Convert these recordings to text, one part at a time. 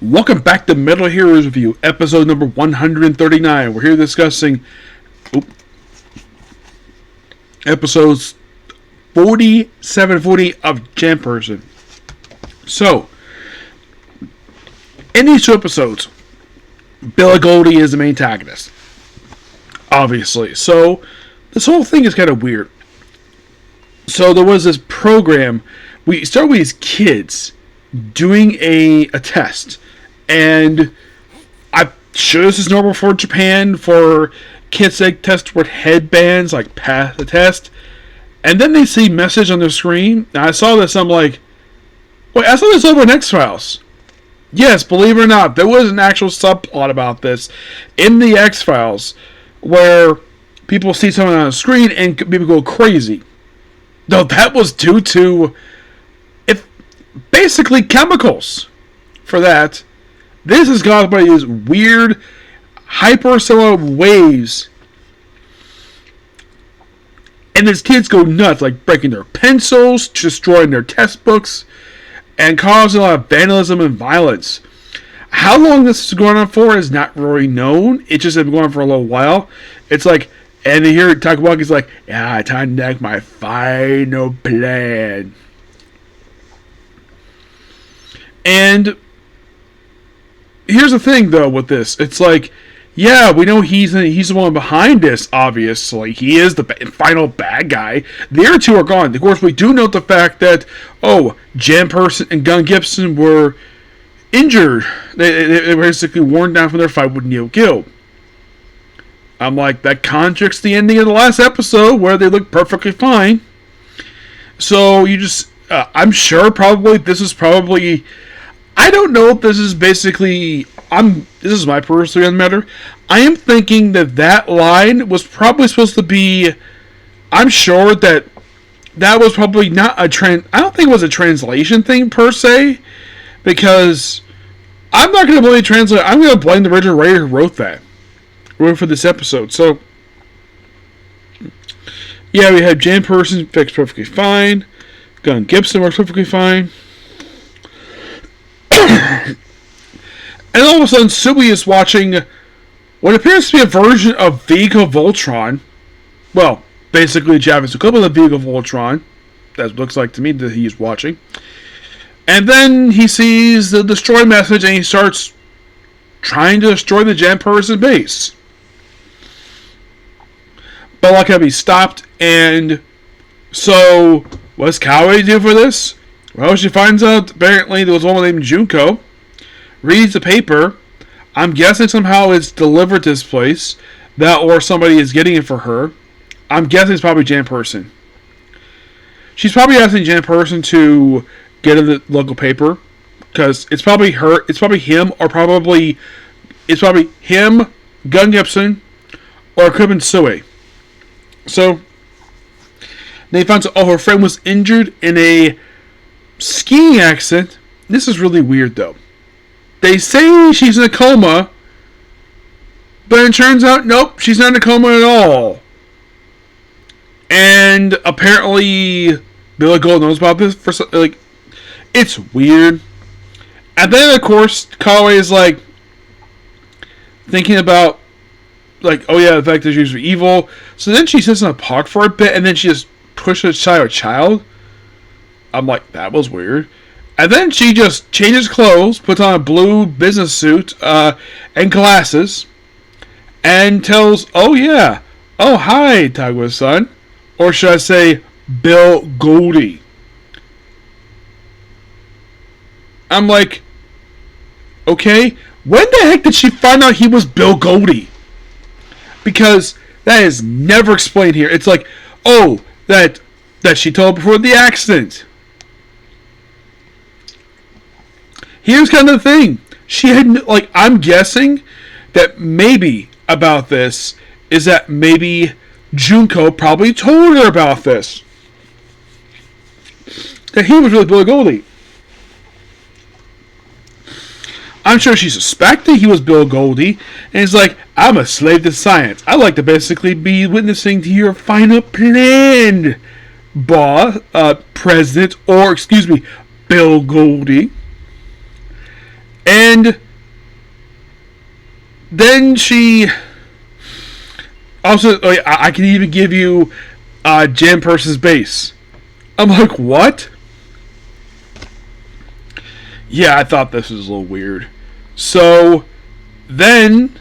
Welcome back to Metal Heroes Review, episode number 139. We're here discussing episodes 47 and 40 of Janperson. So, in these two episodes, Goldie is the main antagonist. Obviously. So, this whole thing is kind of weird. So, there was this program. We started with these kids doing a test. And I'm sure this is normal for Japan, for kids to test with headbands, like pass the test. And then they see message on their screen. Now I saw this, I'm like, wait, I saw this over in X-Files. Yes, believe it or not, there was an actual subplot about this in the X-Files where people see something on the screen and people go crazy. Though that was due to basically chemicals for that. This is caused by these weird hypersolar waves. And these kids go nuts, like breaking their pencils, destroying their test books, and causing a lot of vandalism and violence. How long this is going on for is not really known. It's just been going on for a little while. It's like, and here Takawaki's like, yeah, time to enact my final plan. And here's the thing, though, with this. It's like, yeah, we know he's the one behind this, obviously. He is the final bad guy. The other two are gone. Of course, we do note the fact that, Janperson and Gun Gibson were injured. They were basically worn down from their fight with Neil Gill. I'm like, that contradicts the ending of the last episode where they looked perfectly fine. So, you just, I'm sure this is probably... I don't know if this is basically... This is my personal matter. I am thinking that line was probably supposed to be... I'm sure that was probably not a... I don't think it was a translation thing, per se. Because I'm not going to blame the translator. I'm going to blame the original writer who wrote that. For this episode. So, yeah, we had Janperson fixed perfectly fine. Gun Gibson works perfectly fine. And all of a sudden, Sui is watching what appears to be a version of Vega Voltron. Well, basically, Japanese equivalent of Vega Voltron. That looks like to me that he's watching. And then he sees the destroy message and he starts trying to destroy the Janperson base. But luckily, he stopped. And so, what does Kawaii do for this? Well, she finds out apparently there was a woman named Junko. Reads the paper. I'm guessing somehow it's delivered to this place. Or somebody is getting it for her. I'm guessing it's probably Janperson. She's probably asking Janperson to get in the local paper. Because it's probably her. It's probably him. It's probably him, Gun Gibson, or it could have been Sui. So, they found out her friend was injured in a skiing accident. This is really weird, though. They say she's in a coma, but it turns out, nope, she's not in a coma at all. And apparently, Billy Gold knows about this. It's weird. And then, of course, Kawaii is like thinking about, the fact that she's evil. So then she sits in a park for a bit, and then she just pushes aside a child. I'm like, that was weird. And then she just changes clothes, puts on a blue business suit, and glasses, and tells, hi, Tagua-san. Or should I say, Bill Goldie. I'm like, okay, when the heck did she find out he was Bill Goldie? Because that is never explained here. It's like, that she told before the accident. Here's kind of the thing. She had, I'm guessing that maybe about this is that maybe Junko probably told her about this. That he was really Billy Goldie. I'm sure she suspected he was Bill Goldie. And he's like, I'm a slave to science. I like to basically be witnessing to your final plan, President, or, Bill Goldie. And And then she also, I can even give you Janperson's base. I'm like, what? Yeah, I thought this was a little weird. So then,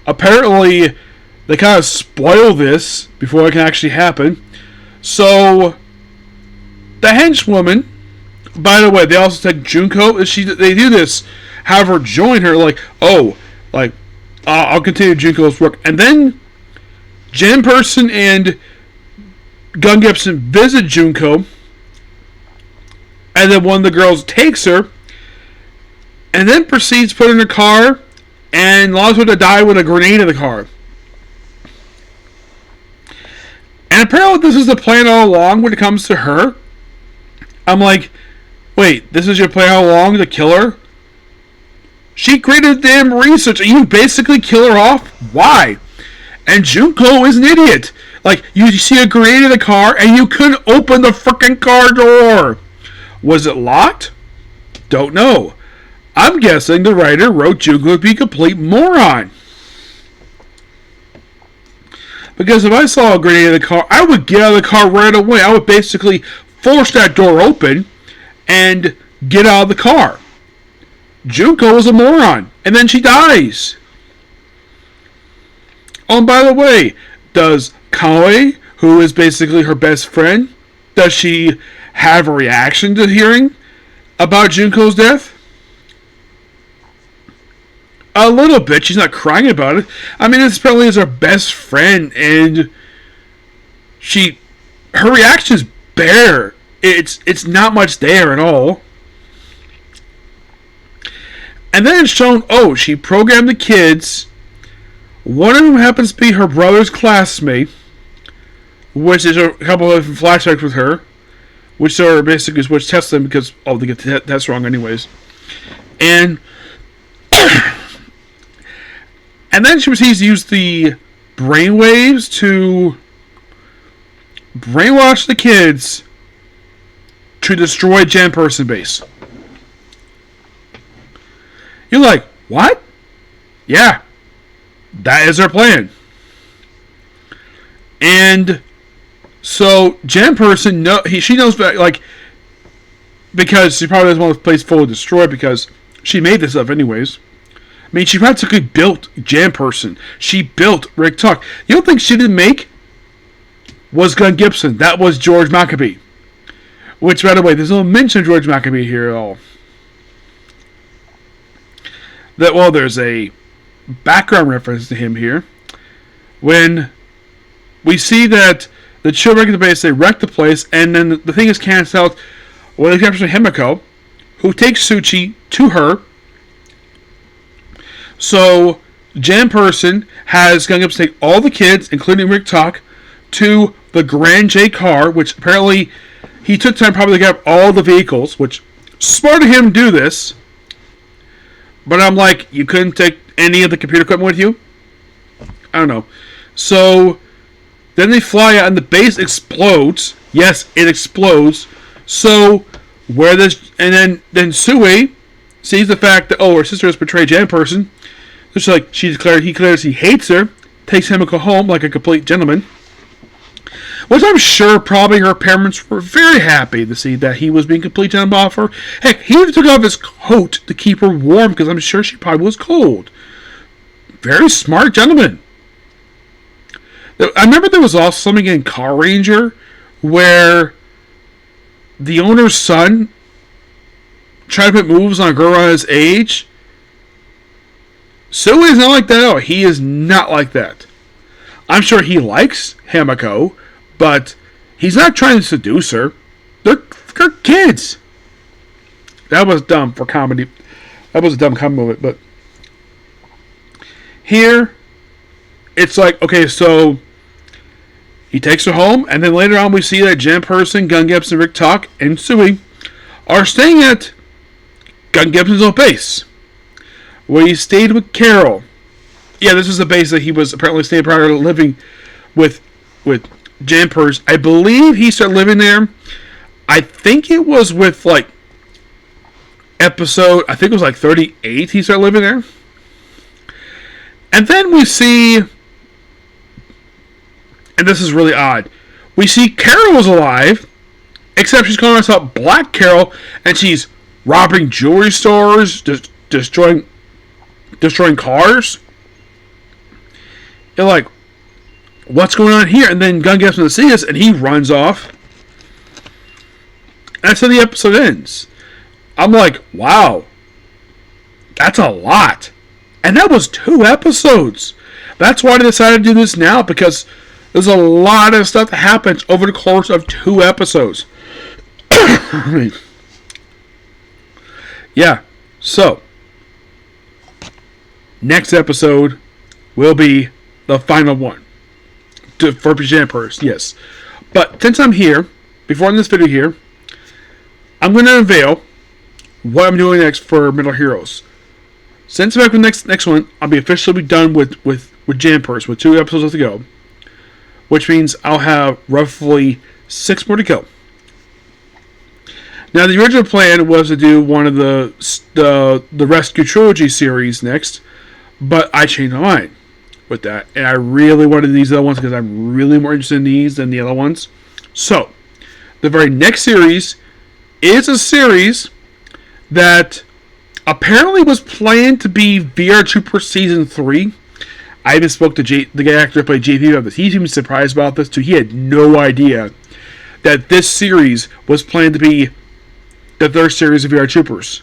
apparently, they kind of spoil this before it can actually happen. So the henchwoman, by the way, they also take Junko. They do this, have her join her, like, oh, like, I'll continue Junko's work. And then Janperson and Gun Gibson visit Junko, and then one of the girls takes her, and then proceeds to put her in a car, and allows her to die with a grenade in the car. And apparently this is the plan all along when it comes to her. I'm like, wait, this is your plan all along to kill her? She created damn research, and you basically kill her off? Why? And Junko is an idiot. Like, you see a grenade in the car, and you couldn't open the freaking car door. Was it locked? Don't know. I'm guessing the writer wrote Junko to be a complete moron. Because if I saw a grenade in the car, I would get out of the car right away. I would basically force that door open and get out of the car. Junko is a moron. And then she dies. Oh, and by the way, does Kaoi, who is basically her best friend, does she have a reaction to hearing about Junko's death? A little bit. She's not crying about it. I mean, this probably is her best friend, and her reaction is bare. It's not much there at all. And then it's shown, oh, she programmed the kids. One of them happens to be her brother's classmate, which is a couple of flashbacks with her, which are basically which test them because they get the test wrong anyways. And and then she proceeds to use the brainwaves to brainwash the kids to destroy Janperson base. You're like, what? Yeah. That is her plan. And so Janperson, she knows, like, because she probably doesn't want the place fully destroyed because she made this up anyways. I mean, she practically built Janperson. She built Rick Tuck. The only thing she didn't make was Gun Gibson. That was George Maccabee. Which, by the way, there's no mention of George Maccabee here at all. There's a background reference to him here. When we see that the children at the base, they wreck the place, and then the thing is canceled out when they capture Himiko, who takes Tsuchi to her. So Janperson has Gun Gibson take all the kids, including Rick Tuck, to the Grand J car, which apparently he took time probably to get all the vehicles, which smart of him to do this. But I'm like, you couldn't take any of the computer equipment with you? I don't know. So then they fly out and the base explodes. Yes, it explodes. So where this, and then Sui sees the fact that her sister has betrayed Janperson. So he declares he hates her, takes Himiko home like a complete gentleman. Which I'm sure probably her parents were very happy to see that he was being complete gentleman off her. Heck, he even took off his coat to keep her warm because I'm sure she probably was cold. Very smart gentleman. I remember there was also something in Car Ranger where the owner's son tried to put moves on a girl around his age. Sui is not like that. He is not like that. I'm sure he likes Himiko, but he's not trying to seduce her. They're kids. That was dumb for comedy. That was a dumb comedy moment, but here, it's like, okay, so he takes her home, and then later on we see that Janperson, Gun Gibson, Rick Tuck, and Sui are staying at Gun Gibson's old base, where he stayed with Carol. Yeah, this is the base that he was apparently staying prior to living with Janperson. I believe he started living there. I think it was with, like, episode, I think it was like 38, he started living there. And then we see, and this is really odd, we see Carol is alive, except she's calling herself Black Carol, and she's robbing jewelry stores, destroying cars. You're like, what's going on here? And then Gunn gets him to see us, and he runs off. That's how the episode ends. I'm like, wow, that's a lot. And that was 2 episodes. That's why I decided to do this now, because there's a lot of stuff that happens over the course of 2 episodes. Yeah, so next episode will be the final one for Janperson, yes. But since I'm here, before in this video here, I'm going to unveil what I'm doing next for Metal Heroes. Since back with the next one, I'll be officially done with Janperson, with 2 episodes left to go, which means I'll have roughly 6 more to go. Now, the original plan was to do one of the Rescue Trilogy series next, but I changed my mind with that, and I really wanted these other ones because I'm really more interested in these than the other ones. So, the very next series is a series that apparently was planned to be VR Trooper Season 3. I even spoke to the actor who played JP about this. He seemed surprised about this too. He had no idea that this series was planned to be the 3rd series of VR Troopers.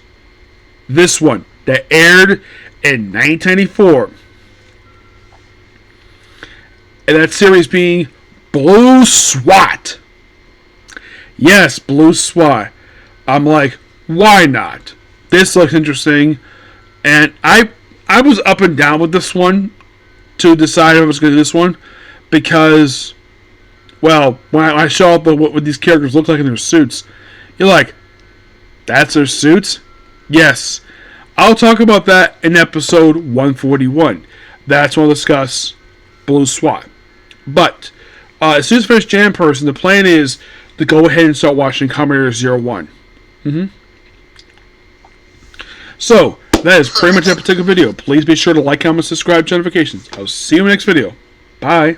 This one that aired in 1994. And that series being Blue SWAT. Yes, Blue SWAT. I'm like, why not? This looks interesting. And I was up and down with this one to decide if I was going to do this one. Because, well, when I saw what these characters look like in their suits, you're like, that's their suits? Yes. I'll talk about that in episode 141. That's when I'll discuss Blue SWAT. But, as soon as I finish Janperson, the plan is to go ahead and start watching Kamen Rider 01. So, that is pretty much that particular video. Please be sure to like, comment, subscribe, notifications. I'll see you in the next video. Bye.